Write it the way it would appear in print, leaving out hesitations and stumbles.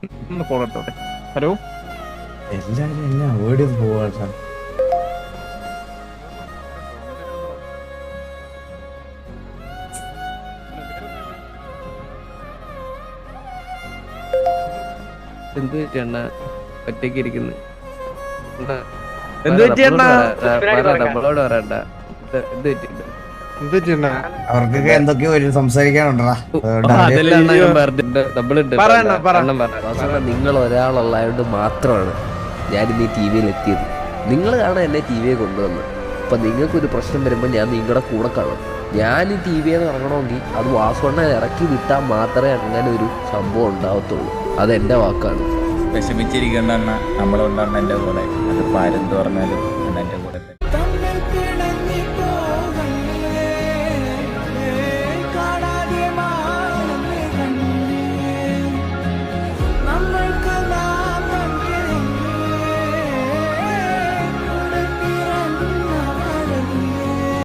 ഒന്ന് കോൾ എടുത്തോട്ടെ. ഹലോ, എല്ലാരും എന്നെ അവോയ്ഡ് ചെയ്ത് പോവാ. എന്ത് പറ്റിയണ്ണ ഒറ്റയ്ക്ക് ഇരിക്കുന്നു? എന്ത് പറ്റിയണ്ണ? നമ്മളോട് പറയണ്ട. എന്ത് പറ്റിയിട്ടുണ്ട്? അവർക്കൊക്കെ എന്തൊക്കെയോ ഒരു സംസാരിക്കാനുണ്ടാ. നിങ്ങൾ ഒരാളുള്ളതുകൊണ്ട് മാത്രമാണ് ഞാനിന്ന് ഈ ടി വിയിൽ എത്തിയത്. നിങ്ങൾ കാണാൻ എന്നെ ടി വിയെ കൊണ്ടുവന്നത്. അപ്പം നിങ്ങൾക്കൊരു പ്രശ്നം വരുമ്പോൾ ഞാൻ നിങ്ങളുടെ കൂടെ കാണും. ഞാൻ ഈ ടി വിയിൽ നിന്ന് ഇറങ്ങണമെങ്കിൽ അത് വാസുവണ്ണ ഇറക്കി വിട്ടാൽ മാത്രമേ അങ്ങനെ ഒരു സംഭവം ഉണ്ടാവത്തുള്ളൂ. അതെൻ്റെ വാക്കാണ്. വിഷമിച്ചിരിക്കണ്ട, നമ്മളുണ്ടാണ് എൻ്റെ കൂടെ. അത് പാരെന്ത് പറഞ്ഞാലും